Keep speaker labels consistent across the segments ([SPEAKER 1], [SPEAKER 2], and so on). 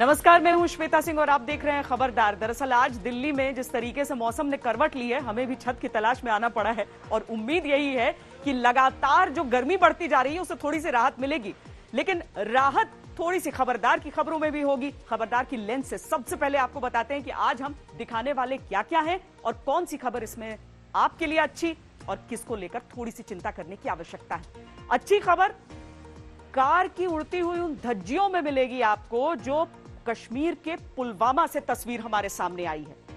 [SPEAKER 1] नमस्कार, मैं हूं श्वेता सिंह और आप देख रहे हैं खबरदार। दरअसल आज दिल्ली में जिस तरीके से मौसम ने करवट ली है, हमें भी छत की तलाश में आना पड़ा है और उम्मीद यही है कि लगातार जो गर्मी बढ़ती जा रही है उससे थोड़ी सी राहत मिलेगी। लेकिन राहत थोड़ी सी खबरदार की खबरों में भी होगी। खबरदार की लेंस से सबसे पहले आपको बताते हैं कि आज हम दिखाने वाले क्या क्या हैं और कौन सी खबर इसमें आपके लिए अच्छी और किसको लेकर थोड़ी सी चिंता करने की आवश्यकता है। अच्छी खबर कार की उड़ती हुई उन धज्जियों में मिलेगी आपको जो कश्मीर के पुलवामा से तस्वीर हमारे सामने आई है।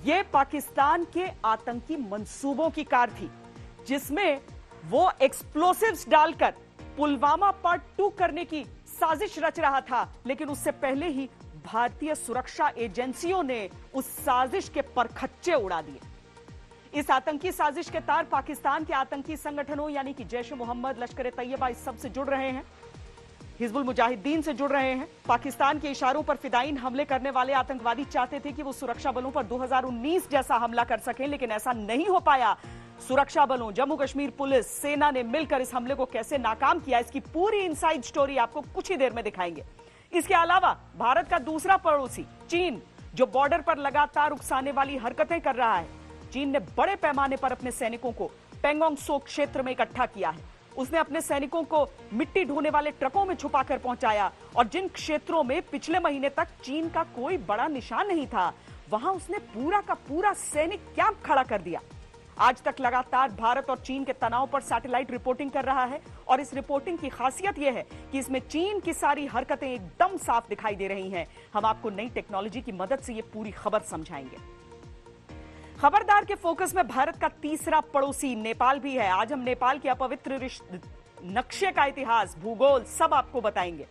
[SPEAKER 1] यह पाकिस्तान के आतंकी मंसूबों की कार थी जिसमें वो एक्सप्लोसिव्स डालकर पुलवामा पार्ट 2 करने की साजिश रच रहा था, लेकिन उससे पहले ही भारतीय सुरक्षा एजेंसियों ने उस साजिश के परखच्चे उड़ा दिए। इस आतंकी साजिश के तार पाकिस्तान के आतंकी संगठनों यानी कि जैश ए मोहम्मद, लश्कर ए तैयबा, इस सब से जुड़ रहे हैं। हिजबुल मुजाहिदीन से जुड़ रहे हैं। पाकिस्तान के इशारों पर फिदायीन हमले करने वाले आतंकवादी चाहते थे कि वो सुरक्षा बलों पर 2019 जैसा हमला कर सकें, लेकिन ऐसा नहीं हो पाया। सुरक्षा बलों, जम्मू कश्मीर पुलिस, सेना ने मिलकर इस हमले को कैसे नाकाम किया, इसकी पूरी इनसाइड स्टोरी आपको कुछ ही देर में दिखाएंगे। इसके अलावा भारत का दूसरा पड़ोसी चीन, जो बॉर्डर पर लगातार उकसाने वाली हरकतें कर रहा है। चीन ने बड़े पैमाने पर अपने सैनिकों को पेंगोंग सो क्षेत्र में इकट्ठा किया है। उसने अपने सैनिकों को मिट्टी ढोने वाले ट्रकों में छुपाकर पहुंचाया और जिन क्षेत्रों में पिछले महीने तक चीन का कोई बड़ा निशान नहीं था, वहां उसने पूरा का पूरा सैनिक कैंप खड़ा कर दिया। आज तक लगातार भारत और चीन के तनाव पर सैटेलाइट रिपोर्टिंग कर रहा है और इस रिपोर्टिंग की खासियत यह है कि इसमें चीन की सारी हरकतें एकदम साफ दिखाई दे रही हैं। हम आपको नई टेक्नोलॉजी की मदद से यह पूरी खबर समझाएंगे। खबरदार के फोकस में भारत का तीसरा पड़ोसी नेपाल भी है। आज हम नेपाल के अपवित्र नक्शे का इतिहास, भूगोल सब आपको बताएंगे।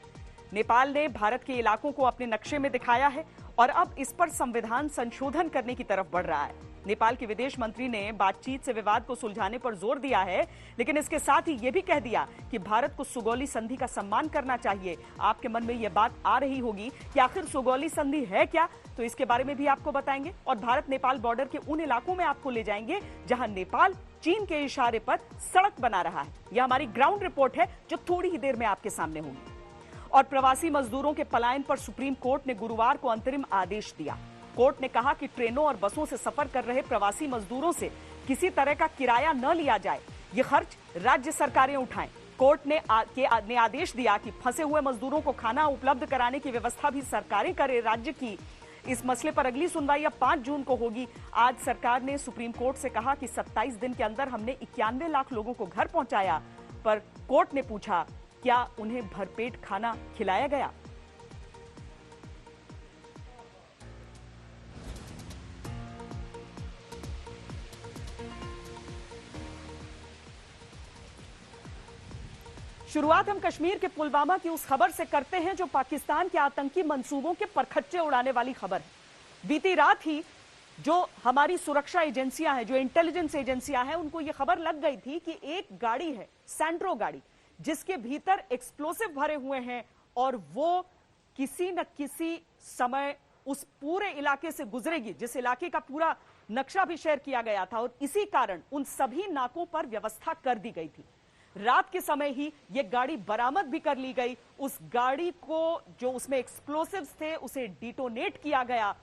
[SPEAKER 1] नेपाल ने भारत के इलाकों को अपने नक्शे में दिखाया है और अब इस पर संविधान संशोधन करने की तरफ बढ़ रहा है। नेपाल के विदेश मंत्री ने बातचीत से विवाद को सुलझाने पर जोर दिया है, लेकिन इसके साथ ही यह भी कह दिया कि भारत को सुगौली संधि का सम्मान करना चाहिए। आपके मन में यह बात आ रही होगी कि आखिर सुगौली संधि है क्या, तो इसके बारे में भी आपको बताएंगे और भारत नेपाल बॉर्डर के उन इलाकों में आपको ले जाएंगे जहां नेपाल चीन के इशारे पर सड़क बना रहा है। यह हमारी ग्राउंड रिपोर्ट है जो थोड़ी ही देर में आपके सामने होगी। और प्रवासी मजदूरों के पलायन पर सुप्रीम कोर्ट ने गुरुवार को अंतरिम आदेश दिया। कोर्ट ने कहा कि ट्रेनों और बसों से सफर कर रहे प्रवासी मजदूरों से किसी तरह का किराया न लिया जाए, ये खर्च राज्य सरकारें उठाएं। कोर्ट ने आदेश दिया कि फंसे हुए मजदूरों को खाना उपलब्ध कराने की व्यवस्था भी सरकारें करें राज्य की। इस मसले पर अगली सुनवाई अब 5 जून को होगी। आज सरकार ने सुप्रीम कोर्ट से कहा कि 27 दिन के अंदर हमने 91 लाख लोगों को घर पहुंचाया, पर कोर्ट ने पूछा क्या उन्हें भरपेट खाना खिलाया गया। शुरुआत हम कश्मीर के पुलवामा की उस खबर से करते हैं जो पाकिस्तान के आतंकी मंसूबों के परखच्चे उड़ाने वाली खबर है। बीती रात ही जो हमारी सुरक्षा एजेंसियां हैं, जो इंटेलिजेंस एजेंसियां हैं, उनको यह खबर लग गई थी कि एक गाड़ी है, सैंट्रो गाड़ी, जिसके भीतर एक्सप्लोसिव भरे हुए हैं और वो किसी न किसी समय उस पूरे इलाके से गुजरेगी, जिस इलाके का पूरा नक्शा भी शेयर किया गया था। और इसी कारण उन सभी नाकों पर व्यवस्था कर दी गई थी। रात के समय ही यह गाड़ी बरामद भी कर ली गई। उस गाड़ी को जो उसमें एक्सप्लोसिव्स थे उसे डिटोनेट किया गया।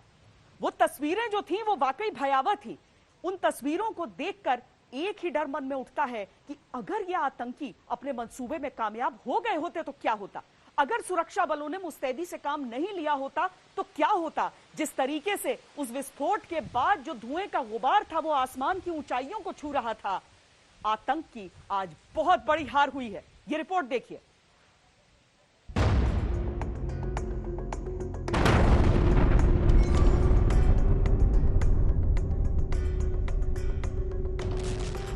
[SPEAKER 1] वो तस्वीरें जो थी वो वाकई भयावह थी। उन तस्वीरों को देखकर एक ही डर मन में उठता है कि अगर ये आतंकी अपने मंसूबे में कामयाब हो गए होते तो क्या होता। अगर सुरक्षा बलों ने मुस्तैदी से काम नहीं लिया होता तो क्या होता। जिस तरीके से उस विस्फोट के बाद जो धुएं का गुबार था वो आसमान की ऊंचाइयों को छू रहा था। आतंक की आज बहुत बड़ी हार हुई है। ये रिपोर्ट देखिए।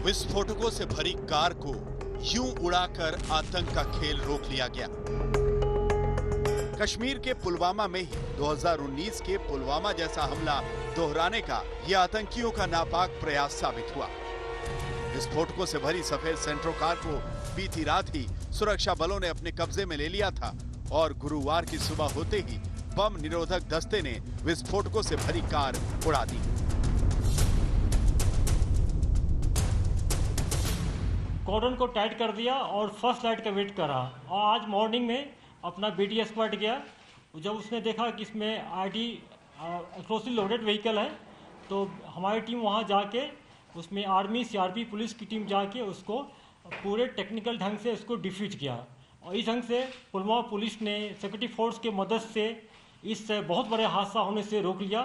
[SPEAKER 2] विस्फोटकों से भरी कार को यूं उड़ाकर आतंक का खेल रोक लिया गया। कश्मीर के पुलवामा में ही 2019 के पुलवामा जैसा हमला दोहराने का यह आतंकियों का नापाक प्रयास साबित हुआ। विस्फोटकों से भरी सफेद सेंट्रो कार को बीती रात ही सुरक्षा बलों ने अपने कब्जे में ले लिया था और गुरुवार की सुबह होते ही बम निरोधक दस्ते ने विस्फोटकों से भरी कार उड़ा दी।
[SPEAKER 3] कॉर्डन को टाइट कर दिया और फर्स्ट लाइट का वेट करा और आज मॉर्निंग में अपना बीटी एक्सपर्ट गया जब उसने देखा कि इसमें आईडी एक्सप्लोसिव लोडेड व्हीकल है, तो हमारी टीम वहाँ जाके उसमें आर्मी, सीआरपी, पुलिस की टीम जाके उसको पूरे टेक्निकल ढंग से उसको डिफ्यूज किया। और इस ढंग से पुलवामा पुलिस ने सिक्योरिटी फोर्स की मदद से इस बहुत बड़े हादसा होने से रोक लिया।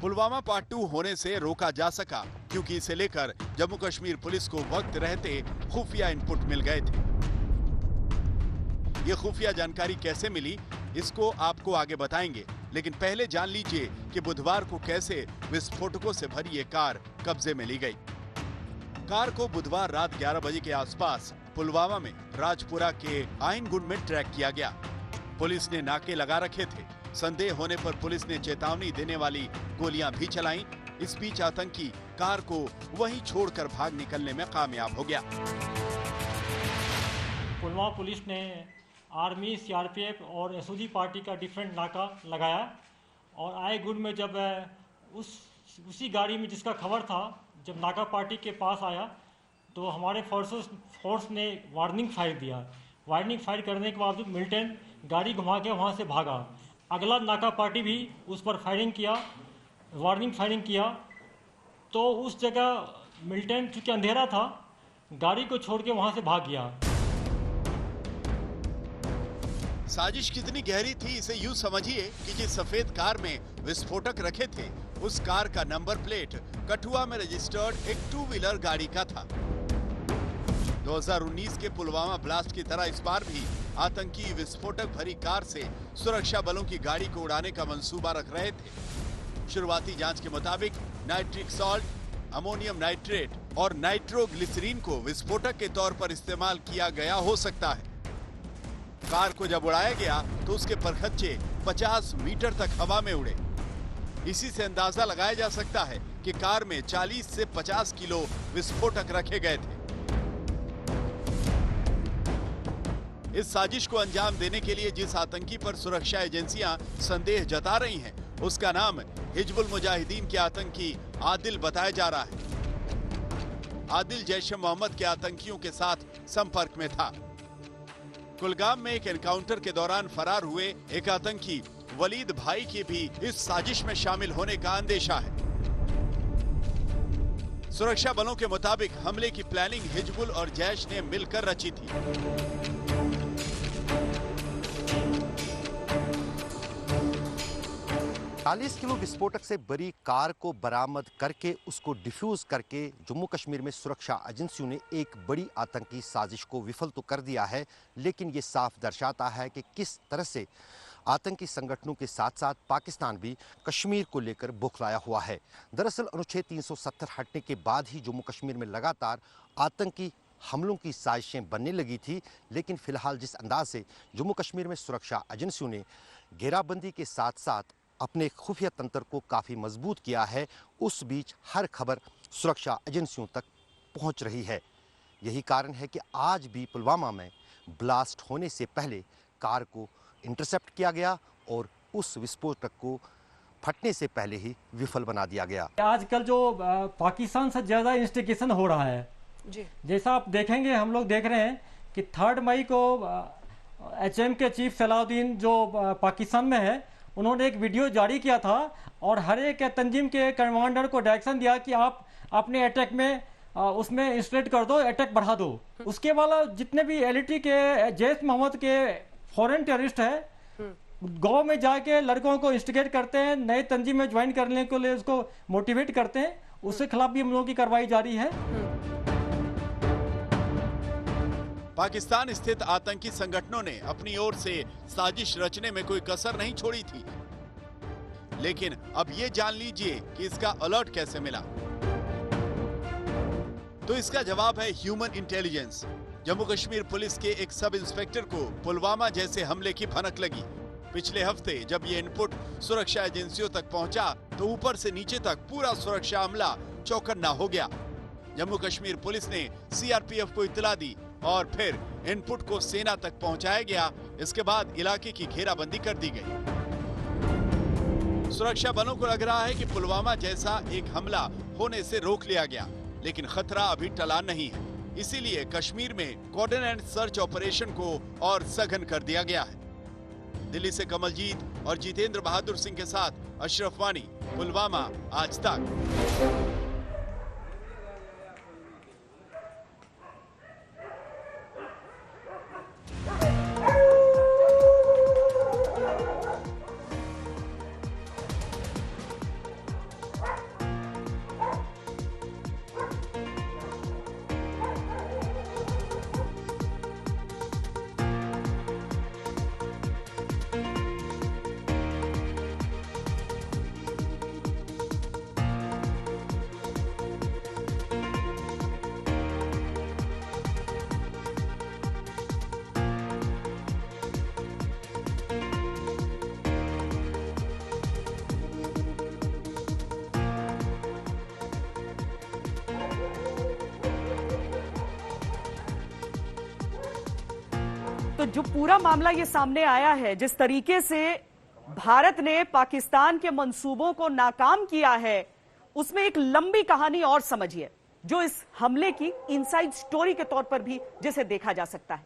[SPEAKER 2] पुलवामा पार्ट 2 होने से रोका जा सका क्योंकि इसे लेकर जम्मू कश्मीर पुलिस को वक्त रहते खुफिया इनपुट मिल गए थे। ये खुफिया जानकारी कैसे मिली, इसको आपको आगे बताएंगे, लेकिन पहले जान लीजिए कि बुधवार को कैसे विस्फोटकों से भरी ये कार कब्जे में ली गई। कार को बुधवार रात 11 बजे के आसपास पुलवामा में राजपुरा के आइनगुंड में ट्रैक किया गया। पुलिस ने नाके लगा रखे थे। संदेह होने पर पुलिस ने चेतावनी देने वाली गोलियां भी चलाईं। इस बीच आतंकी कार को वहीं छोड़कर भाग निकलने में कामयाब हो गया।
[SPEAKER 3] पुलवामा पुलिस ने आर्मी, सीआरपीएफ और एसओजी पार्टी का डिफरेंट नाका लगाया और आए गुंड में जब उसी गाड़ी में जिसका खबर था, जब नाका पार्टी के पास आया तो हमारे फोर्स ने वार्निंग फायर दिया। वार्निंग फायर करने के बावजूद मिलिटेंट गाड़ी घुमा के वहाँ से भागा। अगला नाका पार्टी भी उस पर फायरिंग किया, वार्निंग फायरिंग किया, तो उस जगह मिलिटेंट चूँकि अंधेरा था, गाड़ी को छोड़ के वहाँ से भाग गया।
[SPEAKER 2] साजिश कितनी गहरी थी इसे यूं समझिए कि जिस सफेद कार में विस्फोटक रखे थे, उस कार का नंबर प्लेट कठुआ में रजिस्टर्ड एक 2 व्हीलर गाड़ी का था। 2019 के पुलवामा ब्लास्ट की तरह इस बार भी आतंकी विस्फोटक भरी कार से सुरक्षा बलों की गाड़ी को उड़ाने का मंसूबा रख रहे थे। शुरुआती जांच के मुताबिक नाइट्रिक सॉल्ट, अमोनियम नाइट्रेट और नाइट्रोग्लिसरीन को विस्फोटक के तौर पर इस्तेमाल किया गया हो सकता है। कार को जब उड़ाया गया तो उसके परखच्चे 50 मीटर तक हवा में उड़े। इसी से अंदाजा लगाया जा सकता है कि कार में 40 से 50 किलो विस्फोटक रखे गए थे। इस साजिश को अंजाम देने के लिए जिस आतंकी पर सुरक्षा एजेंसियां संदेह जता रही हैं, उसका नाम हिजबुल मुजाहिदीन के आतंकी आदिल बताया जा रहा है। आदिल जैश-ए-मोहम्मद के आतंकियों के साथ संपर्क में था। कुलगाम में एक एनकाउंटर के दौरान फरार हुए एक आतंकी वलीद भाई के भी इस साजिश में शामिल होने का अंदेशा है। सुरक्षा बलों के मुताबिक हमले की प्लानिंग हिजबुल और जैश ने मिलकर रची थी।
[SPEAKER 4] चालीस किलो विस्फोटक से भरी कार को बरामद करके उसको डिफ्यूज करके जम्मू कश्मीर में सुरक्षा एजेंसियों ने एक बड़ी आतंकी साजिश को विफल तो कर दिया है, लेकिन ये साफ दर्शाता है कि किस तरह से आतंकी संगठनों के साथ साथ पाकिस्तान भी कश्मीर को लेकर बौखलाया हुआ है। दरअसल अनुच्छेद 370 हटने के बाद ही जम्मू कश्मीर में लगातार आतंकी हमलों की साजिशें बनने लगी थी, लेकिन फिलहाल जिस अंदाज से जम्मू कश्मीर में सुरक्षा एजेंसियों ने घेराबंदी के साथ साथ अपने खुफिया तंत्र को काफ़ी मजबूत किया है, उस बीच हर खबर सुरक्षा एजेंसियों तक पहुंच रही है। यही कारण है कि आज भी पुलवामा में ब्लास्ट होने से पहले कार को इंटरसेप्ट किया गया और उस विस्फोटक को फटने से पहले ही विफल बना दिया गया।
[SPEAKER 3] आजकल जो पाकिस्तान से ज़्यादा इंस्टिगेशन हो रहा है जी। जैसा आप देखेंगे, हम लोग देख रहे हैं कि 3 मई को HM के चीफ सलाउद्दीन जो पाकिस्तान में है, उन्होंने एक वीडियो जारी किया था और हर एक तंजीम के कमांडर को डायरेक्शन दिया कि आप अपने अटैक में उसमें इंस्टेट कर दो, अटैक बढ़ा दो। उसके वाला जितने भी एलिटी के जैश मोहम्मद के फॉरेन टेररिस्ट है, गांव में जाके लड़कों को इंस्टिगेट करते हैं, नए तंजीम में ज्वाइन करने के लिए उसको मोटिवेट करते हैं, उसके खिलाफ भी हम लोगों की कार्रवाई जारी है।
[SPEAKER 2] पाकिस्तान स्थित आतंकी संगठनों ने अपनी ओर से साजिश रचने में कोई कसर नहीं छोड़ी थी, लेकिन अब ये जान लीजिए कि इसका अलर्ट कैसे मिला। तो इसका जवाब है human intelligence. Jammu Kashmir police के एक सब इंस्पेक्टर को पुलवामा जैसे हमले की भनक लगी। पिछले हफ्ते जब ये इनपुट सुरक्षा एजेंसियों तक पहुंचा तो ऊपर से नीचे तक पूरा सुरक्षा अमला चौकन्ना हो गया। जम्मू कश्मीर पुलिस ने CRPF को इत्तला दी और फिर इनपुट को सेना तक पहुंचाया गया। इसके बाद इलाके की घेराबंदी कर दी गई। सुरक्षा बलों को लग रहा है कि पुलवामा जैसा एक हमला होने से रोक लिया गया, लेकिन खतरा अभी टला नहीं है। इसीलिए कश्मीर में कॉर्डन एंड सर्च ऑपरेशन को और सघन कर दिया गया है। दिल्ली से कमलजीत और जितेंद्र बहादुर सिंह के साथ अशरफ वानी, पुलवामा, आज तक।
[SPEAKER 1] तो जो पूरा मामला ये सामने आया है, जिस तरीके से भारत ने पाकिस्तान के मंसूबों को नाकाम किया है, उसमें एक लंबी कहानी और समझिए, जो इस हमले की इनसाइड स्टोरी के तौर पर भी जिसे देखा जा सकता है।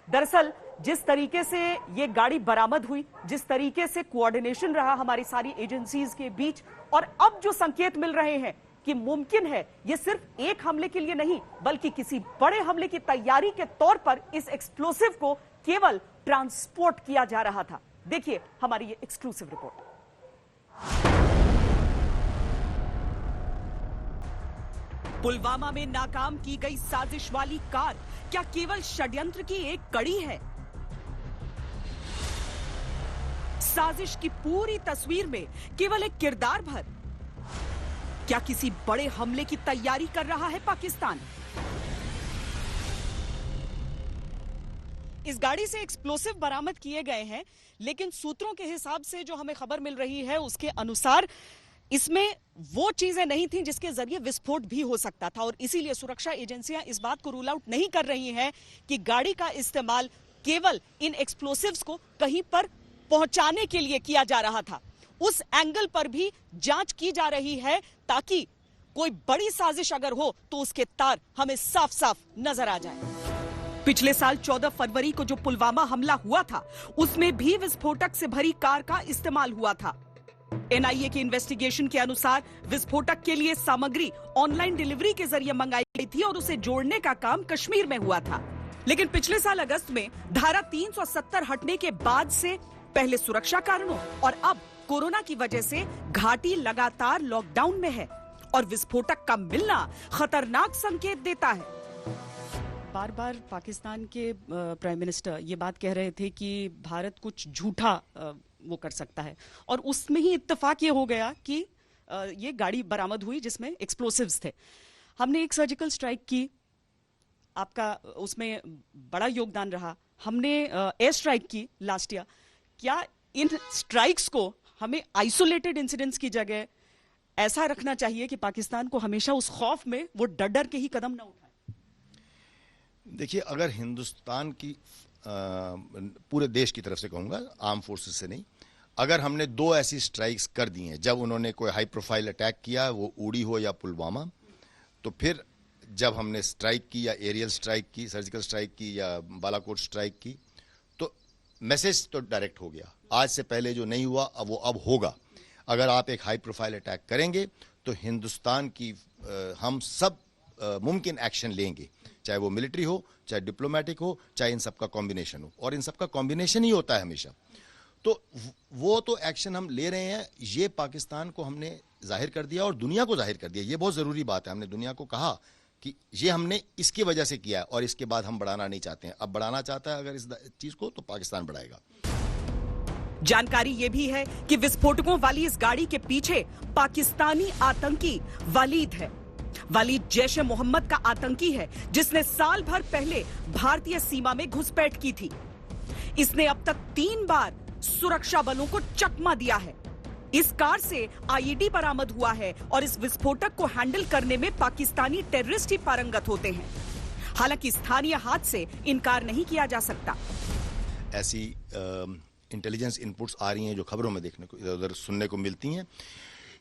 [SPEAKER 1] दरअसल जिस तरीके से ये गाड़ी बरामद हुई, जिस तरीके से कोऑर्डिनेशन रहा हमारी सारी एजेंसीज के बीच, और अब जो संकेत मिल रहे हैं कि मुमकिन है ये सिर्फ एक हमले के लिए नहीं, बल्कि किसी बड़े हमले की तैयारी के तौर पर इस एक्सप्लोसिव को केवल ट्रांसपोर्ट किया जा रहा था। देखिए हमारी ये एक्सक्लूसिव रिपोर्ट। पुलवामा में नाकाम की गई साजिश वाली कार क्या केवल षड्यंत्र की एक कड़ी है? साजिश की पूरी तस्वीर में केवल एक किरदार भर? क्या किसी बड़े हमले की तैयारी कर रहा है पाकिस्तान? इस गाड़ी से एक्सप्लोसिव बरामद किए गए हैं, लेकिन सूत्रों के हिसाब से जो हमें खबर मिल रही है उसके अनुसार इसमें वो चीजें नहीं थी जिसके जरिए विस्फोट भी हो सकता था, और इसीलिए सुरक्षा एजेंसियां इस बात को रूल आउट नहीं कर रही हैं कि गाड़ी का इस्तेमाल केवल इन एक्सप्लोसिव्स को कहीं पर पहुंचाने के लिए किया जा रहा था। उस एंगल पर भी जांच की जा रही है ताकि कोई बड़ी साजिश अगर हो तो उसके तार हमें साफ साफ नजर आ जाए। पिछले साल 14 फरवरी को जो पुलवामा हमला हुआ था, उसमें भी विस्फोटक से भरी कार का इस्तेमाल हुआ था। एनआईए की इन्वेस्टिगेशन के अनुसार विस्फोटक के लिए सामग्री ऑनलाइन डिलीवरी के जरिए मंगाई गई थी और उसे जोड़ने का काम कश्मीर में हुआ था। लेकिन पिछले साल अगस्त में धारा 370 हटने के बाद से पहले सुरक्षा कारणों और अब कोरोना की वजह से घाटी लगातार लॉकडाउन में है और विस्फोटक का मिलना खतरनाक संकेत देता है। बार बार पाकिस्तान के प्राइम मिनिस्टर ये बात कह रहे थे कि भारत कुछ झूठा वो कर सकता है, और उसमें ही इत्तेफाक ये हो गया कि ये गाड़ी बरामद हुई जिसमें एक्सप्लोसिव्स थे। हमने एक सर्जिकल स्ट्राइक की, आपका उसमें बड़ा योगदान रहा। हमने एयर स्ट्राइक की लास्ट ईयर। क्या इन स्ट्राइक्स को हमें आइसोलेटेड इंसिडेंट्स की जगह ऐसा रखना चाहिए कि पाकिस्तान को हमेशा उस खौफ में वो डर के ही कदम ना उठाए?
[SPEAKER 5] देखिए, अगर हिंदुस्तान की पूरे देश की तरफ से कहूँगा, आर्म फोर्सेस से नहीं, अगर हमने 2 ऐसी स्ट्राइक्स कर दी हैं जब उन्होंने कोई हाई प्रोफाइल अटैक किया, वो उड़ी हो या पुलवामा, तो फिर जब हमने स्ट्राइक की या एरियल स्ट्राइक की, सर्जिकल स्ट्राइक की या बालाकोट स्ट्राइक की, तो मैसेज तो डायरेक्ट हो गया। आज से पहले जो नहीं हुआ अब वो अब होगा। अगर आप एक हाई प्रोफाइल अटैक करेंगे तो हिंदुस्तान की हम सब मुमकिन एक्शन लेंगे, चाहे वो मिलिट्री हो, चाहे डिप्लोमेटिक हो, चाहे इन सब का कॉम्बिनेशन हो, और इन सब का कॉम्बिनेशन ही होता है हमेशा। तो वो तो एक्शन हम ले रहे हैं। ये पाकिस्तान को हमने जाहिर कर दिया और दुनिया को जाहिर कर दिया। ये बहुत ज़रूरी बात है। हमने दुनिया को कहा कि ये हमने इसकी वजह से किया है और इसके बाद हम बढ़ाना नहीं चाहते हैं। अब बढ़ाना चाहता है अगर इस चीज़ को, तो पाकिस्तान बढ़ाएगा।
[SPEAKER 1] जानकारी यह भी है कि विस्फोटकों वाली इस गाड़ी के पीछे पाकिस्तानी आतंकी वलीद है। वलीद जैश ए मोहम्मद का आतंकी है जिसने साल भर पहले भारतीय सीमा में घुसपैठ की थी। इसने अब तक 3 बार सुरक्षा बलों को चकमा दिया है। इस कार से आईईडी बरामद हुआ है और इस विस्फोटक को हैंडल करने में पाकिस्तानी टेररिस्ट ही पारंगत होते हैं। हालांकि स्थानीय हाथ से इनकार नहीं किया जा सकता।
[SPEAKER 5] ऐसी इंटेलिजेंस इनपुट्स आ रही हैं जो खबरों में देखने को, इधर उधर सुनने को मिलती हैं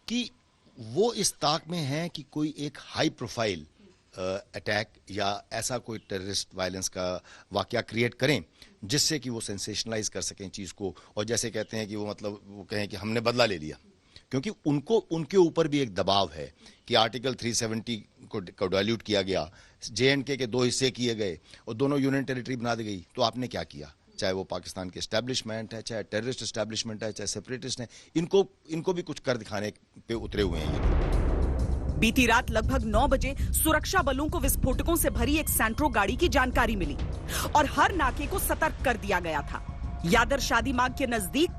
[SPEAKER 5] कि वो इस ताक में है कि कोई एक हाई प्रोफाइल अटैक या ऐसा कोई टेररिस्ट वायलेंस का वाकया क्रिएट करें जिससे कि वो सेंसेशनलाइज कर सकें चीज़ को, और जैसे कहते हैं कि वो मतलब वो कहें कि हमने बदला ले लिया, क्योंकि उनको उनके ऊपर भी एक दबाव है कि आर्टिकल 370 को डाइल्यूट किया गया, JNK के 2 हिस्से किए गए और दोनों यूनियन टेरिटरी बना दी गई। तो आपने क्या किया, चाहे वो पाकिस्तान की एस्टैब्लिशमेंट है, चाहे टेररिस्ट एस्टैब्लिशमेंट है, चाहे सेपरेटिस्ट है, इनको भी कुछ कर दिखाने पे उतरे हुए हैं ये।
[SPEAKER 1] बीती रात लगभग 9 बजे सुरक्षा बलों को विस्फोटकों से भरी एक सैंट्रो गाड़ी की जानकारी मिली और हर नाके को सतर्क कर दिया गया था। यादर शादी मार्ग के नजदीक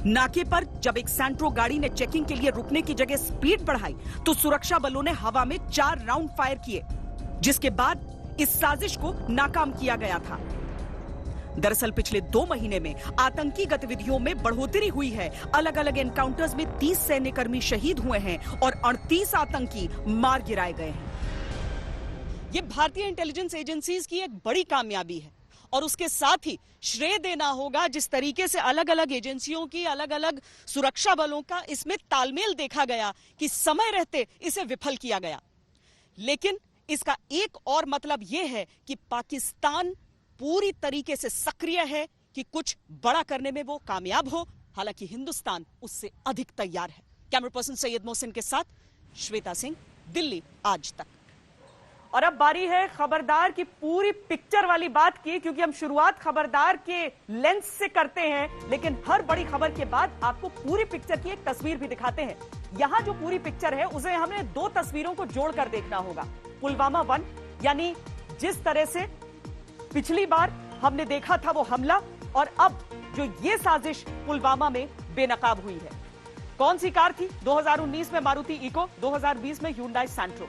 [SPEAKER 1] नाके पर जब एक सैंट्रो गाड़ी ने चेकिंग के लिए रुकने की जगह स्पीड बढ़ाई तो सुरक्षा बलों ने हवा में 4 राउंड फायर किए, जिसके बाद इस साजिश को नाकाम किया गया था। दरअसल पिछले 2 महीने में आतंकी गतिविधियों में बढ़ोतरी हुई है। अलग अलग एनकाउंटर्स में 30 सैन्यकर्मी शहीद हुए हैं और 38 आतंकी मार गिराए गए हैं। ये भारतीय इंटेलिजेंस एजेंसीज की एक बड़ी कामयाबी है और उसके साथ ही श्रेय देना होगा जिस तरीके से अलग अलग एजेंसियों की, अलग अलग सुरक्षा बलों का इसमें तालमेल देखा गया कि समय रहते इसे विफल किया गया। लेकिन इसका एक और मतलब यह है कि पाकिस्तान पूरी तरीके से सक्रिय है कि कुछ बड़ा करने में वो कामयाब हो, हालांकि हिंदुस्तान उससे अधिक तैयार है। कैमरा पर्सन सैयद मोहसिन के साथ श्वेता सिंह, दिल्ली आज तक। और अब बारी है खबरदार की पूरी पिक्चर वाली बात की, क्योंकि हम शुरुआत खबरदार के लेंस से करते हैं, लेकिन हर बड़ी खबर के बाद आपको पूरी पिक्चर की एक तस्वीर भी दिखाते हैं। यहां जो पूरी पिक्चर है उसे हमें 2 तस्वीरों को जोड़कर देखना होगा। पुलवामा 1, यानी जिस तरह से पिछली बार हमने देखा था वो हमला, और अब जो ये साजिश पुलवामा में बेनकाब हुई है। कौन सी कार थी? 2019 में मारुति इको, 2020 में ह्यूंडई सैंट्रो।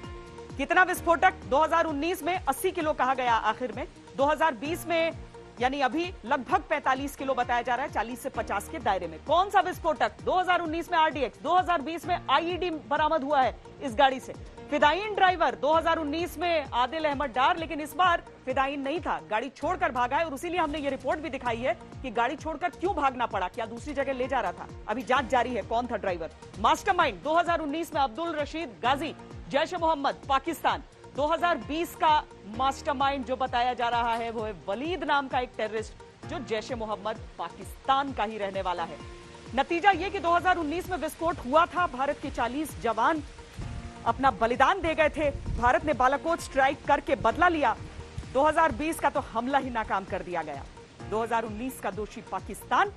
[SPEAKER 1] कितना विस्फोटक? 2019 में 80 किलो कहा गया, आखिर में 2020 में यानी अभी लगभग 45 किलो बताया जा रहा है, 40 से 50 के दायरे में। कौन सा विस्फोटक? 2019 में RDX, 2020 में IED बरामद हुआ है इस गाड़ी से। फिदायीन ड्राइवर 2019 में आदिल अहमद डार, लेकिन इस बार फिदायीन नहीं था, गाड़ी छोड़कर भागा है और इसीलिए हमने ये रिपोर्ट भी दिखाई है कि गाड़ी छोड़कर क्यों भागना पड़ा, क्या दूसरी जगह ले जा रहा था। अभी जांच जारी है कौन था ड्राइवर। मास्टरमाइंड 2019 में अब्दुल रशीद गाजी, जैश ए मोहम्मद पाकिस्तान। 2020 का मास्टरमाइंड जो बताया जा रहा है वो है वलीद नाम का एक टेररिस्ट जो जैश ए मोहम्मद पाकिस्तान का ही रहने वाला है। नतीजा ये कि 2019 में विस्फोट हुआ था, भारत के 40 जवान अपना बलिदान दे गए थे, भारत ने बालाकोट स्ट्राइक करके बदला लिया। 2020 का तो हमला ही नाकाम कर दिया गया। 2019 का दोषी पाकिस्तान,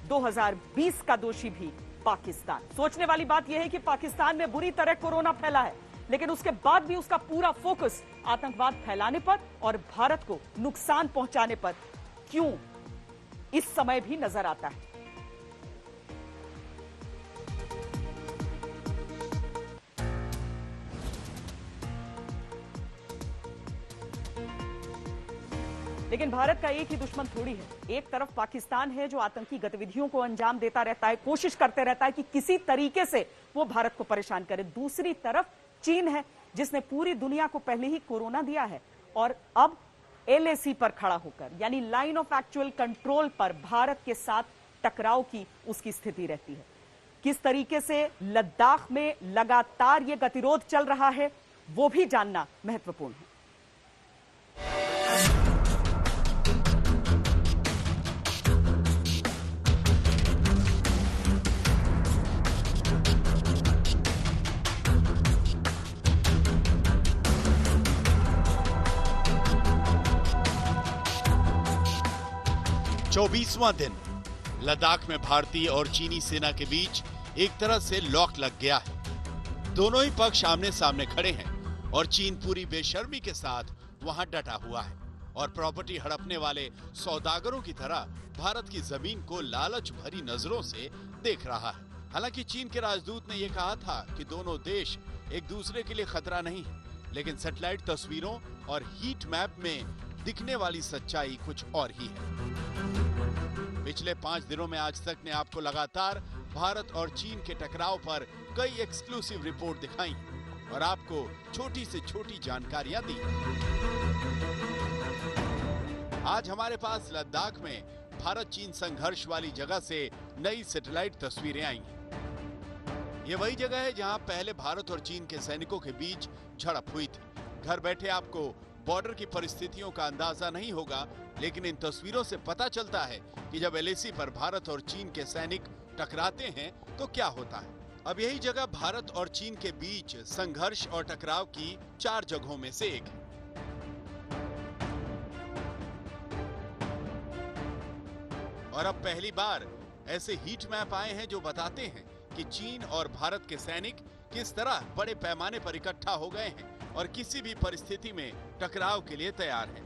[SPEAKER 1] 2020 का दोषी भी पाकिस्तान। सोचने वाली बात यह है कि पाकिस्तान में बुरी तरह कोरोना फैला है, लेकिन उसके बाद भी उसका पूरा फोकस आतंकवाद फैलाने पर और भारत को नुकसान पहुंचाने पर क्यों इस समय भी नजर आता है। लेकिन भारत का एक ही दुश्मन थोड़ी है। एक तरफ पाकिस्तान है जो आतंकी गतिविधियों को अंजाम देता रहता है, कोशिश करते रहता है कि किसी तरीके से वो भारत को परेशान करे। दूसरी तरफ चीन है जिसने पूरी दुनिया को पहले ही कोरोना दिया है और अब LAC पर खड़ा होकर, यानी लाइन ऑफ एक्चुअल कंट्रोल पर भारत के साथ टकराव की उसकी स्थिति रहती है। किस तरीके से लद्दाख में लगातार ये गतिरोध चल रहा है वो भी जानना महत्वपूर्ण है।
[SPEAKER 2] 24वां दिन लद्दाख में भारतीय और चीनी सेना के बीच एक तरह से लॉक लग गया है। दोनों ही पक्ष आमने सामने खड़े हैं और चीन पूरी बेशर्मी के साथ वहां डटा हुआ है और प्रॉपर्टी हड़पने वाले सौदागरों की तरह भारत की जमीन को लालच भरी नजरों से देख रहा है। हालांकि चीन के राजदूत ने यह कहा था कि दोनों देश एक दूसरे के लिए खतरा नहीं है, लेकिन सैटेलाइट तस्वीरों और हीट मैप में दिखने वाली सच्चाई कुछ और ही है। पिछले 5 दिनों में आज तक ने आपको लगातार भारत और चीन के टकराव पर कई एक्सक्लूसिव रिपोर्ट दिखाई और आपको छोटी से छोटी जानकारियां दी। आज हमारे पास लद्दाख में भारत चीन संघर्ष वाली जगह से नई सैटेलाइट तस्वीरें आई हैं। ये वही जगह है जहां पहले भारत और चीन के सैनिकों के बीच झड़प हुई थी। घर बैठे आपको बॉर्डर की परिस्थितियों का अंदाजा नहीं होगा, लेकिन इन तस्वीरों से पता चलता है कि जब LAC पर भारत और चीन के सैनिक टकराते हैं तो क्या होता है। अब यही जगह भारत और चीन के बीच संघर्ष और टकराव की 4 जगहों में से एक है। और अब पहली बार ऐसे हीट मैप आए हैं जो बताते हैं कि चीन और भारत के सैनिक किस तरह बड़े पैमाने पर इकट्ठा हो गए हैं और किसी भी परिस्थिति में टकराव के लिए तैयार हैं।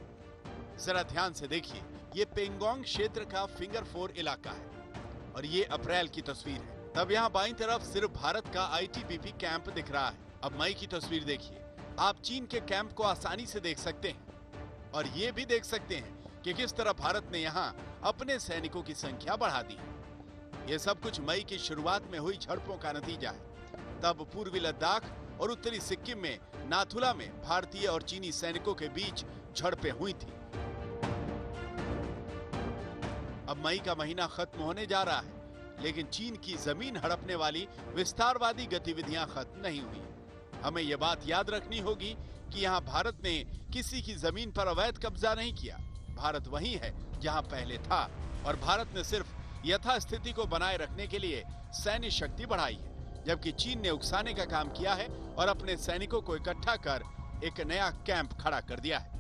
[SPEAKER 2] जरा ध्यान से देखिए, ये पेंगोंग क्षेत्र का फिंगर 4 इलाका है और ये अप्रैल की तस्वीर है। तब यहाँ बाईं तरफ सिर्फ भारत का ITBP कैंप दिख रहा है। अब मई की तस्वीर देखिए, आप चीन के कैंप को आसानी से देख सकते हैं और ये भी देख सकते हैं कि किस तरह भारत ने यहाँ अपने सैनिकों की संख्या बढ़ा दी। ये सब कुछ मई की शुरुआत में हुई झड़पों का नतीजा है। तब पूर्वी लद्दाख और उत्तरी सिक्किम में नाथुला में भारतीय और चीनी सैनिकों के बीच झड़पें हुई थी। अब मई का महीना खत्म होने जा रहा है, लेकिन चीन की जमीन हड़पने वाली विस्तारवादी गतिविधियां खत्म नहीं हुई। हमें यह बात याद रखनी होगी कि यहाँ भारत ने किसी की जमीन पर अवैध कब्जा नहीं किया। भारत वही है जहाँ पहले था और भारत ने सिर्फ यथास्थिति को बनाए रखने के लिए सैन्य शक्ति बढ़ाई है, जबकि चीन ने उकसाने का काम किया है और अपने सैनिकों को इकट्ठा कर एक नया कैंप खड़ा कर दिया है।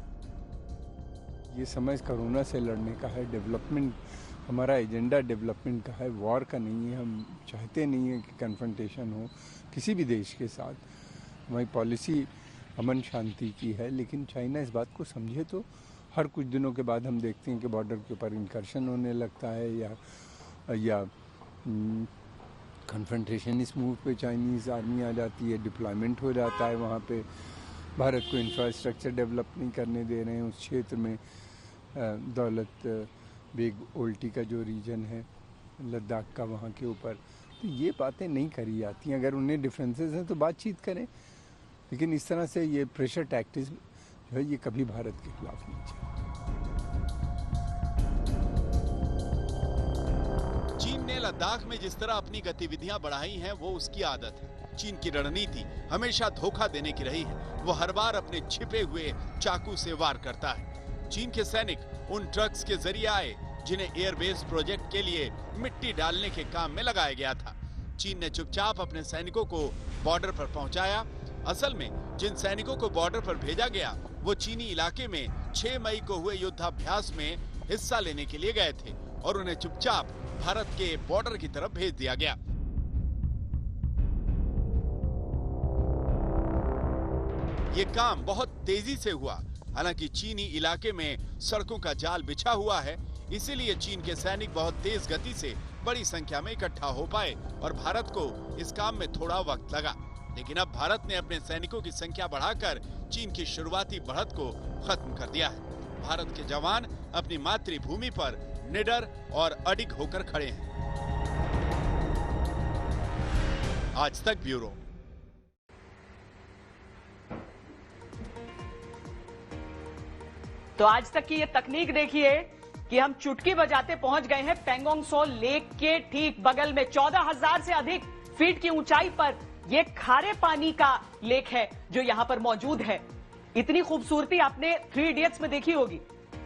[SPEAKER 6] ये समय कोरोना से लड़ने का है, डेवलपमेंट, हमारा एजेंडा डेवलपमेंट का है, वॉर का नहीं है। हम चाहते नहीं है कि कन्फ्रंटेशन हो किसी भी देश के साथ। हमारी पॉलिसी अमन शांति की है, लेकिन चाइना इस बात को समझे तो हर कुछ दिनों के बाद हम देखते हैं कि बॉर्डर के ऊपर इंकर्शन होने लगता है या कन्फ्रंटेशन इस मूव पे चाइनीज़ आर्मी आ जाती है, डिप्लॉयमेंट हो जाता है वहाँ पे। भारत को इंफ्रास्ट्रक्चर डेवलप नहीं करने दे रहे हैं उस क्षेत्र में। दौलत बेग ओल्टी का जो रीजन है लद्दाख का, वहाँ के ऊपर, तो ये बातें नहीं करी जाती हैं। अगर उन्हें डिफरेंसेस हैं तो बातचीत करें, लेकिन इस तरह से ये प्रेशर टैक्टिक्स जो है ये कभी भारत के खिलाफ नहीं चाहिए।
[SPEAKER 2] चीन ने लद्दाख में जिस तरह अपनी गतिविधियां बढ़ाई हैं, वो उसकी आदत है। चीन की रणनीति हमेशा धोखा देने की रही है। वो हर बार अपने छिपे हुए चाकू से वार करता है। चीन के सैनिक उन ट्रक्स के जरिए आए जिन्हें एयरबेस प्रोजेक्ट के लिए मिट्टी डालने के काम में लगाया गया था। चीन ने चुपचाप अपने सैनिकों को बॉर्डर पर पहुंचाया। असल में जिन सैनिकों को बॉर्डर पर भेजा गया वो चीनी इलाके में 6 मई को हुए युद्धाभ्यास में हिस्सा लेने के लिए गए थे और उन्हें चुपचाप भारत के बॉर्डर की तरफ भेज दिया गया। ये काम बहुत तेजी से हुआ। हालांकि चीनी इलाके में सड़कों का जाल बिछा हुआ है, इसीलिए चीन के सैनिक बहुत तेज गति से बड़ी संख्या में इकट्ठा हो पाए और भारत को इस काम में थोड़ा वक्त लगा। लेकिन अब भारत ने अपने सैनिकों की संख्या बढ़ाकर चीन की शुरुआती बढ़त को खत्म कर दिया है। भारत के जवान अपनी मातृभूमि पर निडर और अडिग होकर खड़े हैं। आज तक ब्यूरो।
[SPEAKER 1] तो आज तक की ये तकनीक देखिए कि हम चुटकी बजाते पहुंच गए हैं पेंगोंग सो लेक के ठीक बगल में। 14,000 से अधिक फीट की ऊंचाई पर ये खारे पानी का लेक है जो यहां पर मौजूद है। इतनी खूबसूरती आपने 3 इडियट्स में देखी होगी।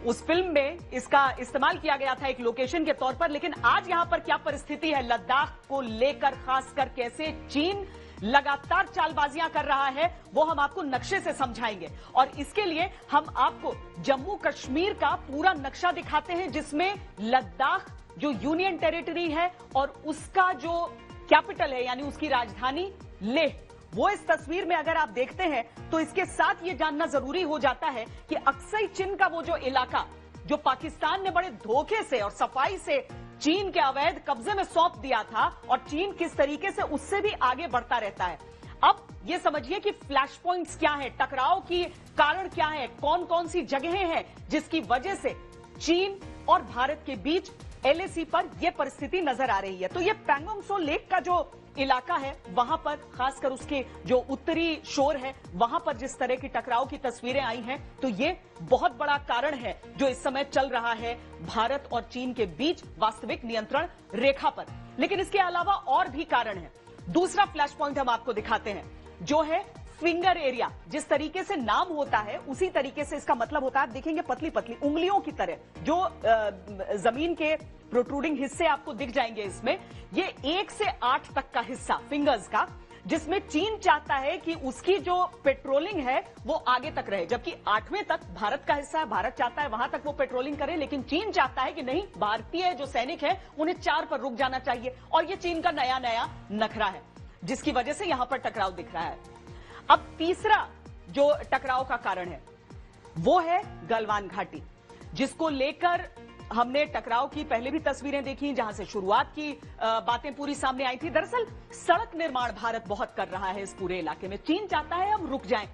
[SPEAKER 1] उस फिल्म में इसका इस्तेमाल किया गया था एक लोकेशन के तौर पर। लेकिन आज यहां पर क्या परिस्थिति है लद्दाख को लेकर, खासकर कैसे चीन लगातार चालबाजियां कर रहा है, वो हम आपको नक्शे से समझाएंगे। और इसके लिए हम आपको जम्मू कश्मीर का पूरा नक्शा दिखाते हैं, जिसमें लद्दाख जो यूनियन टेरिटरी है और उसका जो कैपिटल है यानी उसकी राजधानी लेह, वो इस तस्वीर में अगर आप देखते हैं तो इसके साथ ये जानना जरूरी हो जाता है कि अक्सई चिन का वो जो इलाका जो पाकिस्तान ने बड़े धोखे से और सफाई से चीन के अवैध कब्जे में सौंप दिया था और चीन किस तरीके से उससे भी आगे बढ़ता रहता है। अब ये समझिए कि फ्लैश पॉइंट्स क्या है, टकराव की कारण क्या है, कौन कौन सी जगहें हैं जिसकी वजह से चीन और भारत के बीच LAC पर यह परिस्थिति नजर आ रही है। तो ये पेंगोंग सो लेक का जो इलाका है वहां पर, खासकर उसके जो उत्तरी शोर है, वहां पर जिस तरह की टकराव की तस्वीरें आई हैं, तो ये बहुत बड़ा कारण है जो इस समय चल रहा है भारत और चीन के बीच वास्तविक नियंत्रण रेखा पर। लेकिन इसके अलावा और भी कारण है। दूसरा फ्लैश पॉइंट हम आपको दिखाते हैं जो है फिंगर एरिया, जिस तरीके से नाम होता है उसी तरीके से इसका मतलब होता है। आप देखेंगे पतली पतली उंगलियों की तरह जो जमीन के प्रोट्रूडिंग हिस्से आपको दिख जाएंगे। इसमें ये 1 से 8 तक का हिस्सा फिंगर्स का, जिसमें चीन चाहता है कि उसकी जो पेट्रोलिंग है वो आगे तक रहे, जबकि 8वें तक भारत का हिस्सा है। भारत चाहता है वहां तक वो पेट्रोलिंग करे, लेकिन चीन चाहता है कि नहीं, भारतीय जो सैनिक है उन्हें 4 पर रुक जाना चाहिए। और ये चीन का नया नया नखरा है, जिसकी वजह से यहां पर टकराव दिख रहा है। अब तीसरा जो टकराव का कारण है वो है गलवान घाटी, जिसको लेकर हमने टकराव की पहले भी तस्वीरें देखी, जहां से शुरुआत की बातें पूरी सामने आई थी। दरअसल सड़क निर्माण भारत बहुत कर रहा है इस पूरे इलाके में। चीन चाहता है हम रुक जाएं,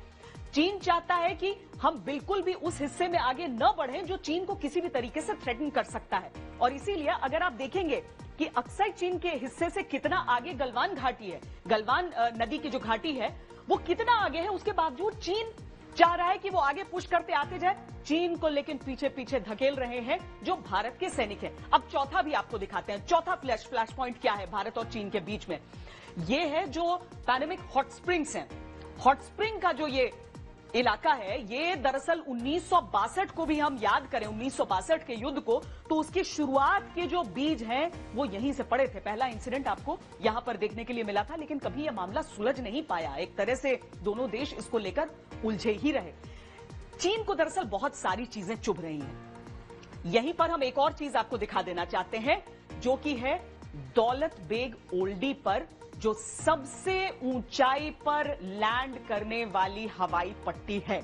[SPEAKER 1] चीन चाहता है कि हम बिल्कुल भी उस हिस्से में आगे न बढ़ें जो चीन को किसी भी तरीके से थ्रेटन कर सकता है। और इसीलिए अगर आप देखेंगे कि अक्सर चीन के हिस्से से कितना आगे गलवान घाटी है, गलवान नदी की जो घाटी है वो कितना आगे है, उसके बावजूद चीन चाह रहा है कि वो आगे पुश करते आते जाए चीन को, लेकिन पीछे पीछे धकेल रहे हैं जो भारत के सैनिक हैं। अब चौथा भी आपको दिखाते हैं। चौथा फ्लैश पॉइंट क्या है भारत और चीन के बीच में, ये है जो पैनामिक हॉट स्प्रिंग्स हैं। हॉट स्प्रिंग का जो ये इलाका है, ये दरअसल 1962 को भी हम याद करें, 1962 के युद्ध को, तो उसकी शुरुआत के जो बीज हैं वो यहीं से पड़े थे। पहला इंसिडेंट आपको यहां पर देखने के लिए मिला था, लेकिन कभी यह मामला सुलझ नहीं पाया। एक तरह से दोनों देश इसको लेकर उलझे ही रहे। चीन को दरअसल बहुत सारी चीजें चुभ रही हैं। यहीं पर हम एक और चीज आपको दिखा देना चाहते हैं, जो कि है दौलत बेग ओल्डी पर जो सबसे ऊंचाई पर लैंड करने वाली हवाई पट्टी है।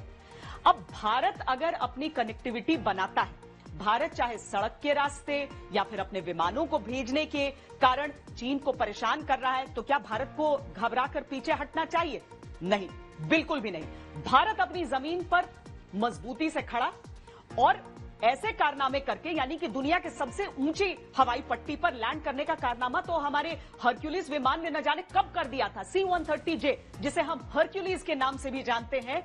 [SPEAKER 1] अब भारत अगर अपनी कनेक्टिविटी बनाता है, भारत चाहे सड़क के रास्ते या फिर अपने विमानों को भेजने के कारण चीन को परेशान कर रहा है, तो क्या भारत को घबराकर पीछे हटना चाहिए? नहीं, बिल्कुल भी नहीं। भारत अपनी जमीन पर मजबूती से खड़ा और ऐसे कारनामे करके, यानी कि दुनिया के सबसे ऊंची हवाई पट्टी पर लैंड करने का कारनामा तो हमारे हरक्यूलिस विमान ने न जाने कब कर दिया था। C-130J, जिसे हम हरक्यूलिस के नाम से भी जानते हैं,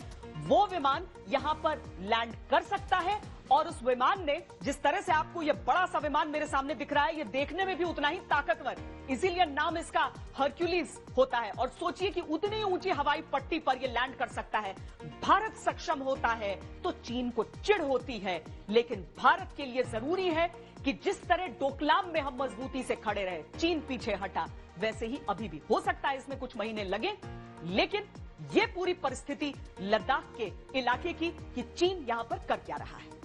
[SPEAKER 1] वो विमान यहां पर लैंड कर सकता है। और उस विमान ने, जिस तरह से आपको यह बड़ा सा विमान मेरे सामने दिख रहा है, यह देखने में भी उतना ही ताकतवर, इसीलिए नाम इसका हरक्यूलिस होता है। और सोचिए कि उतनी ऊंची हवाई पट्टी पर यह लैंड कर सकता है। भारत सक्षम होता है तो चीन को चिढ़ होती है, लेकिन भारत के लिए जरूरी है कि जिस तरह डोकलाम में हम मजबूती से खड़े रहे, चीन पीछे हटा, वैसे ही अभी भी हो सकता है इसमें कुछ महीने लगे, लेकिन यह पूरी परिस्थिति लद्दाख के इलाके की कि चीन यहां पर कर क्या रहा है।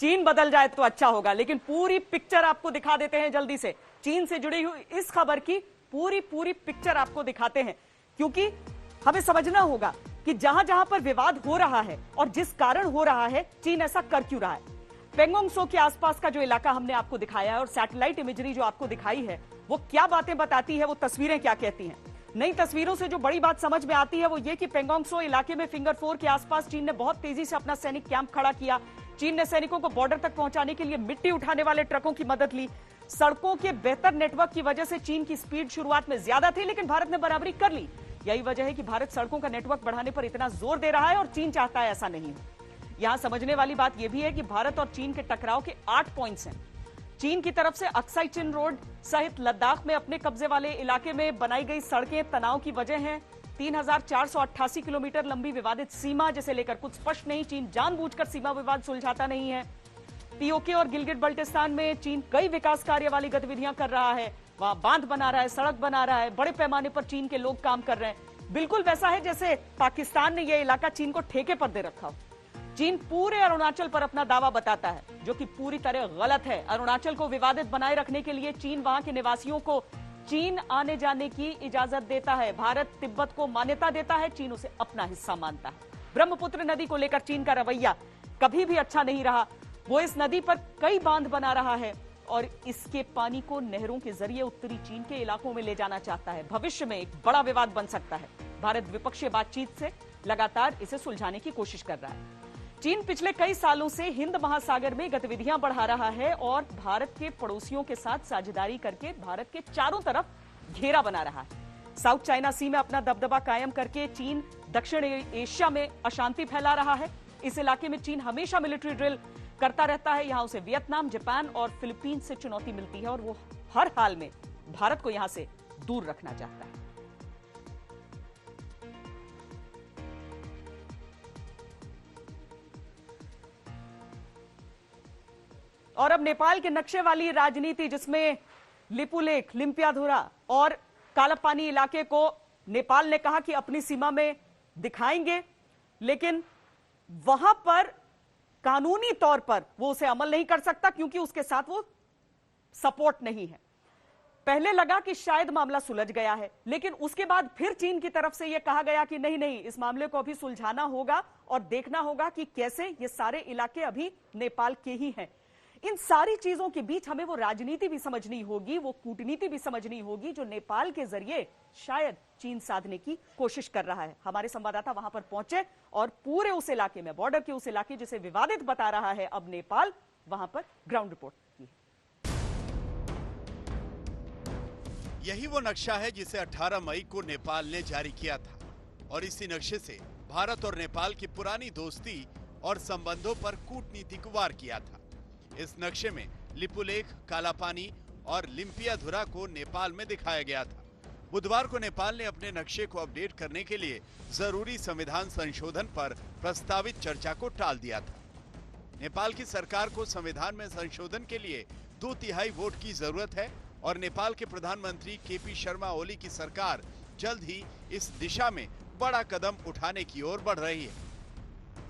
[SPEAKER 1] चीन बदल जाए तो अच्छा होगा, लेकिन पूरी पिक्चर आपको दिखा देते हैं जल्दी से। चीन से जुड़ी हुई इस खबर की पूरी पिक्चर आपको दिखाते हैं, क्योंकि हमें समझना होगा कि जहां जहां पर विवाद हो रहा है और जिस कारण हो रहा है, चीन ऐसा कर क्यों रहा है। पेंगोंग त्सो के आसपास का जो इलाका हमने आपको दिखाया है और सैटेलाइट इमेजरी जो आपको दिखाई है, वो क्या बातें बताती है, वो तस्वीरें क्या कहती हैं। नई तस्वीरों से जो बड़ी बात समझ में आती है वो ये कि पेंगोंग त्सो इलाके में फिंगर 4 के आसपास चीन ने बहुत तेजी से अपना सैनिक कैंप खड़ा किया। चीन ने सैनिकों को बॉर्डर तक पहुंचाने के लिए मिट्टी उठाने वाले ट्रकों की मदद ली। सड़कों के बेहतर नेटवर्क की वजह से चीन की स्पीड शुरुआत में ज्यादा थी, लेकिन भारत ने बराबरी कर ली। यही वजह है कि भारत सड़कों का नेटवर्क बढ़ाने पर इतना जोर दे रहा है और चीन चाहता है ऐसा नहीं हो। यहां समझने वाली बात यह भी है कि भारत और चीन के टकराव के 8 पॉइंट्स हैं। चीन की तरफ से अक्साई चिन रोड सहित लद्दाख में अपने कब्जे वाले इलाके में बनाई गई सड़कें तनाव की वजह हैं। 3488 किलोमीटर लंबी विवादित सीमा, जिसे लेकर कुछ स्पष्ट नहीं। चीन जानबूझकर सीमा विवाद सुलझाता नहीं है। पीओके और गिलगिट बल्टिस्तान में चीन कई विकास कार्य वाली गतिविधियां कर रहा है। वहां बांध बना रहा है, सड़क बना रहा है, बड़े पैमाने पर चीन के लोग काम कर रहे हैं। बिल्कुल वैसा है जैसे पाकिस्तान ने यह इलाका चीन को ठेके पर दे रखा हो। चीन पूरे अरुणाचल पर अपना दावा बताता है, जो कि पूरी तरह गलत है। अरुणाचल को विवादित बनाए रखने के लिए चीन वहां के निवासियों को चीन आने जाने की इजाजत देता है। भारत तिब्बत को मान्यता देता है, चीन उसे अपना हिस्सा मानता है। ब्रह्मपुत्र नदी को लेकर चीन का रवैया कभी भी अच्छा नहीं रहा। वो इस नदी पर कई बांध बना रहा है और इसके पानी को नहरों के जरिए उत्तरी चीन के इलाकों में ले जाना चाहता है। भविष्य में एक बड़ा विवाद बन सकता है। भारत द्विपक्षीय बातचीत से लगातार इसे सुलझाने की कोशिश कर रहा है। चीन पिछले कई सालों से हिंद महासागर में गतिविधियां बढ़ा रहा है और भारत के पड़ोसियों के साथ साझेदारी करके भारत के चारों तरफ घेरा बना रहा है। साउथ चाइना सी में अपना दबदबा कायम करके चीन दक्षिण एशिया में अशांति फैला रहा है। इस इलाके में चीन हमेशा मिलिट्री ड्रिल करता रहता है। यहां उसे वियतनाम, जापान और फिलीपींस से चुनौती मिलती है और वो हर हाल में भारत को यहां से दूर रखना चाहता है। और अब नेपाल के नक्शे वाली राजनीति, जिसमें लिपुलेख, लिम्पियाधुरा और कालापानी इलाके को नेपाल ने कहा कि अपनी सीमा में दिखाएंगे, लेकिन वहां पर कानूनी तौर पर वो उसे अमल नहीं कर सकता क्योंकि उसके साथ वो सपोर्ट नहीं है। पहले लगा कि शायद मामला सुलझ गया है, लेकिन उसके बाद फिर चीन की तरफ से यह कहा गया कि नहीं नहीं, इस मामले को अभी सुलझाना होगा और देखना होगा कि कैसे ये सारे इलाके अभी नेपाल के ही हैं। इन सारी चीजों के बीच हमें वो राजनीति भी समझनी होगी, वो कूटनीति भी समझनी होगी जो नेपाल के जरिए शायद चीन साधने की कोशिश कर रहा है। हमारे संवाददाता वहां पर पहुंचे और पूरे उस इलाके में, बॉर्डर के उस इलाके जिसे विवादित बता रहा है अब नेपाल, वहां पर ग्राउंड रिपोर्ट की है।
[SPEAKER 2] यही वो नक्शा है जिसे 18 मई को नेपाल ने जारी किया था और इसी नक्शे से भारत और नेपाल की पुरानी दोस्ती और संबंधों पर कूटनीतिक वार किया था। इस नक्शे में लिपुलेख, कालापानी और लिम्पियाधुरा को नेपाल में दिखाया गया था। बुधवार को नेपाल ने अपने नक्शे को अपडेट करने के लिए जरूरी संविधान संशोधन पर प्रस्तावित चर्चा को टाल दिया था। नेपाल की सरकार को संविधान में संशोधन के लिए 2/3 वोट की जरूरत है और नेपाल के प्रधानमंत्री केपी शर्मा ओली की सरकार जल्द ही इस दिशा में बड़ा कदम उठाने की ओर बढ़ रही है।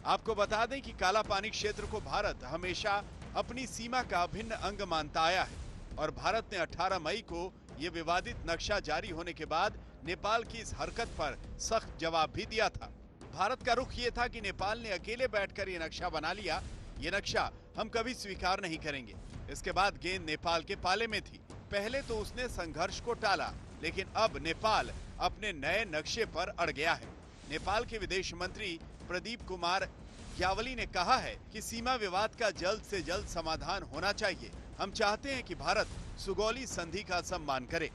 [SPEAKER 2] आपको बता दें कि कालापानी क्षेत्र को भारत हमेशा अपनी सीमा का अभिन्न अंग मानता आया है और भारत ने 18 मई को ये विवादित नक्शा जारी होने के बाद नेपाल की इस हरकत पर सख्त जवाब भी दिया था। भारत का रुख ये था कि नेपाल ने अकेले बैठकर ये नक्शा बना लिया, ये नक्शा हम कभी स्वीकार नहीं करेंगे। इसके बाद गेंद नेपाल के पाले में थी। पहले तो उसने संघर्ष को टाला, लेकिन अब नेपाल अपने नए नक्शे पर अड़ गया है। नेपाल के विदेश मंत्री प्रदीप कुमार ग्यावली ने कहा है कि सीमा विवाद का जल्द से जल्द समाधान होना चाहिए। हम चाहते हैं कि भारत सुगौली संधि का सम्मान करे।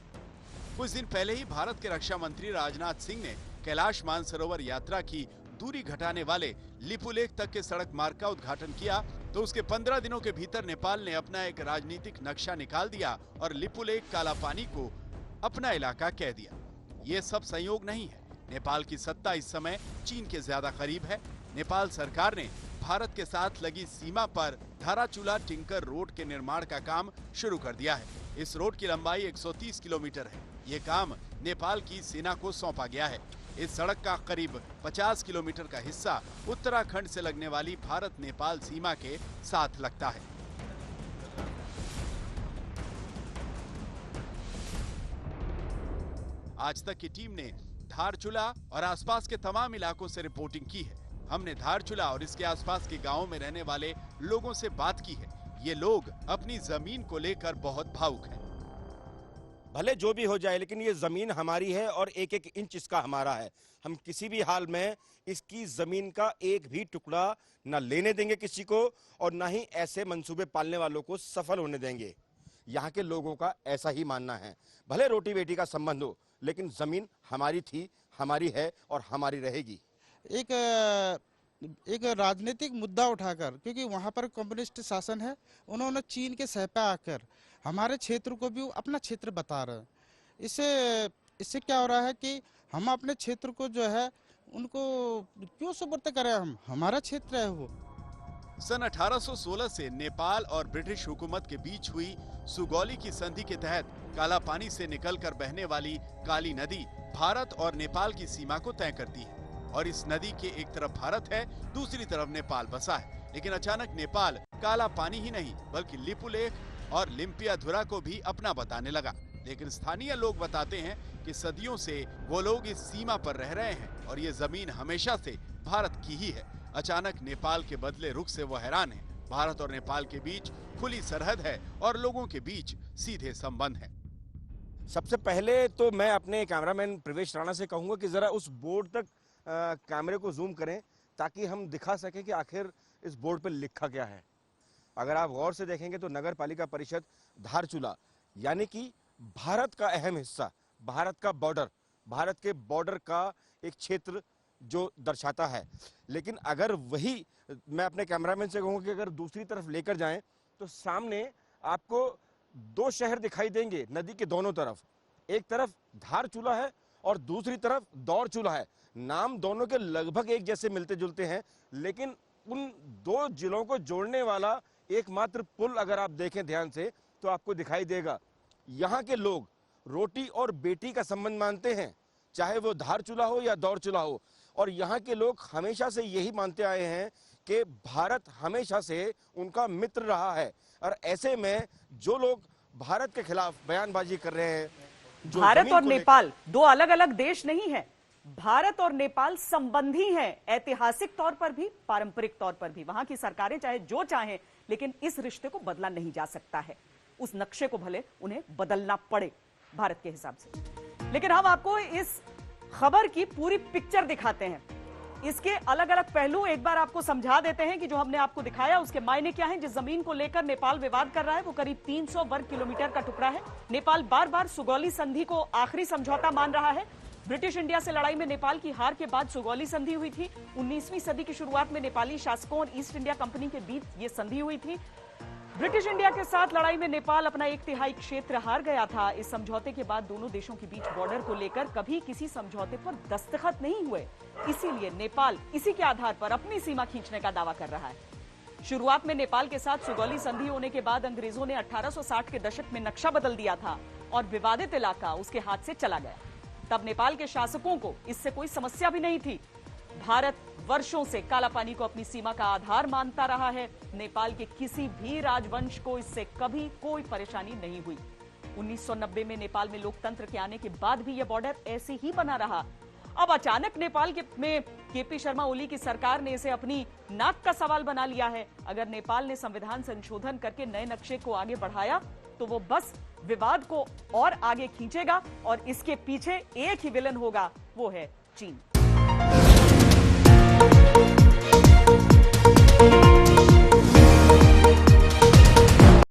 [SPEAKER 2] कुछ दिन पहले ही भारत के रक्षा मंत्री राजनाथ सिंह ने कैलाश मानसरोवर यात्रा की दूरी घटाने वाले लिपुलेख तक के सड़क मार्ग का उद्घाटन किया, तो उसके 15 दिनों के भीतर नेपाल ने अपना एक राजनीतिक नक्शा निकाल दिया और लिपुलेख, कालापानी को अपना इलाका कह दिया। ये सब संयोग नहीं है। नेपाल की सत्ता इस समय चीन के ज्यादा करीब है। नेपाल सरकार ने भारत के साथ लगी सीमा पर धाराचूला टिंकर रोड के निर्माण का काम शुरू कर दिया है। इस रोड की लंबाई 130 किलोमीटर है। ये काम नेपाल की सेना को सौंपा गया है। इस सड़क का करीब 50 किलोमीटर का हिस्सा उत्तराखंड से लगने वाली भारत नेपाल सीमा के साथ लगता है। आज तक की टीम ने धारचूला और आसपास के तमाम इलाकों से रिपोर्टिंग की है। हमने धारचूला और इसके आसपास के गांवों में रहने वाले लोगों से बात की है। ये लोग अपनी जमीन को लेकर बहुत भावुक हैं।
[SPEAKER 7] भले जो भी हो जाए, लेकिन ये जमीन हमारी है और एक एक इंच इसका हमारा है। हम किसी भी हाल में इसकी जमीन का एक भी टुकड़ा न लेने देंगे किसी को, और न ही ऐसे मंसूबे पालने वालों को सफल होने देंगे। यहाँ के लोगों का ऐसा ही मानना है। भले रोटी बेटी का संबंध हो, लेकिन जमीन हमारी थी, हमारी है और हमारी रहेगी।
[SPEAKER 8] एक राजनीतिक मुद्दा उठाकर, क्योंकि वहाँ पर कम्युनिस्ट शासन है, उन्होंने चीन के सह पे आकर हमारे क्षेत्र को भी अपना क्षेत्र बता रहे हैं। इससे क्या हो रहा है कि हम अपने क्षेत्र को जो है उनको क्यों सुपुर्द करें, हम हमारा क्षेत्र है वो।
[SPEAKER 2] सन 1816 से नेपाल और ब्रिटिश हुकूमत के बीच हुई सुगौली की संधि के तहत कालापानी से निकलकर बहने वाली काली नदी भारत और नेपाल की सीमा को तय करती है और इस नदी के एक तरफ भारत है, दूसरी तरफ नेपाल बसा है। लेकिन अचानक नेपाल कालापानी ही नहीं बल्कि लिपुलेख और लिम्पियाधुरा को भी अपना बताने लगा। लेकिन स्थानीय लोग बताते हैं कि सदियों से वो लोग इस सीमा पर रह रहे हैं और ये जमीन हमेशा से भारत की ही है। अचानक नेपाल के बदले रुख से वो हैरान है। भारत और नेपाल के बीच खुली सरहद है और लोगों के बीच सीधे संबंध है।
[SPEAKER 7] सबसे पहले तो मैं अपने कैमरामैन प्रवेश राणा से कहूंगा कि जरा उस बोर्ड तक कैमरे को जूम करें ताकि हम दिखा सकें कि आखिर इस बोर्ड पर लिखा क्या है। अगर आप गौर से देखेंगे तो नगर पालिका परिषद धारचूला, यानी कि भारत का अहम हिस्सा, भारत का बॉर्डर, भारत के बॉर्डर का एक क्षेत्र जो दर्शाता है। लेकिन अगर वही मैं अपने कैमरामैन से कहूँगा कि अगर दूसरी तरफ लेकर जाएं तो सामने आपको दो शहर दिखाई देंगे नदी के दोनों तरफ। एक तरफ धारचूला है और दूसरी तरफ दौड़चूला है। नाम दोनों के लगभग एक जैसे मिलते जुलते हैं, लेकिन उन दो जिलों को जोड़ने वाला एकमात्र पुल अगर आप देखें ध्यान से तो आपको दिखाई देगा। यहाँ के लोग रोटी और बेटी का संबंध मानते हैं, चाहे वो धार चूल्हा हो या दौर चूल्हा हो। और यहाँ के लोग हमेशा से यही मानते आए हैं कि भारत हमेशा से उनका मित्र रहा है। और ऐसे में जो लोग भारत के खिलाफ बयानबाजी कर रहे हैं, जो
[SPEAKER 1] भारत और नेपाल दो अलग अलग देश नहीं है। भारत और नेपाल संबंधी हैं, ऐतिहासिक तौर पर भी, पारंपरिक तौर पर भी। वहां की सरकारें चाहे जो चाहें, लेकिन इस रिश्ते को बदला नहीं जा सकता है। उस नक्शे को भले उन्हें बदलना पड़े भारत के हिसाब से। लेकिन हम आपको इस खबर की पूरी पिक्चर दिखाते हैं, इसके अलग अलग पहलू एक बार आपको समझा देते हैं कि जो हमने आपको दिखाया उसके मायने क्या हैं। जिस जमीन को लेकर नेपाल विवाद कर रहा है वो करीब 300 वर्ग किलोमीटर का टुकड़ा है। नेपाल बार बार सुगौली संधि को आखिरी समझौता मान रहा है। ब्रिटिश इंडिया से लड़ाई में नेपाल की हार के बाद सुगौली संधि हुई थी। 19वीं सदी की शुरुआत में नेपाली शासकों और ईस्ट इंडिया कंपनी के बीच ये संधि हुई थी। ब्रिटिश इंडिया के साथ लड़ाई में नेपाल अपना 1/3 क्षेत्र हार गया था। इस समझौते के बाद दोनों देशों के बीच बॉर्डर को लेकर कभी किसी समझौते पर दस्तखत नहीं हुए। इसीलिए नेपाल इसी के आधार पर अपनी सीमा खींचने का दावा कर रहा है। शुरुआत में नेपाल के साथ सुगौली संधि होने के बाद अंग्रेजों ने 1860 के दशक में नक्शा बदल दिया था और विवादित इलाका उसके हाथ से चला गया। तब नेपाल के शासकों को इससे कोई समस्या भी नहीं थी। भारत वर्षों से कालापानी को अपनी सीमा का आधार मानता रहा है। नेपाल के किसी भी राजवंश को इससे कभी कोई परेशानी नहीं हुई। 1990 में नेपाल में लोकतंत्र के आने के बाद भी यह बॉर्डर ऐसे ही बना रहा। अब अचानक नेपाल में केपी शर्मा ओली की सरकार ने इसे अपनी नाक का सवाल बना लिया है। अगर नेपाल ने संविधान संशोधन करके नए नक्शे को आगे बढ़ाया तो वो बस विवाद को और आगे खींचेगा और इसके पीछे एक ही विलन होगा, वो है चीन।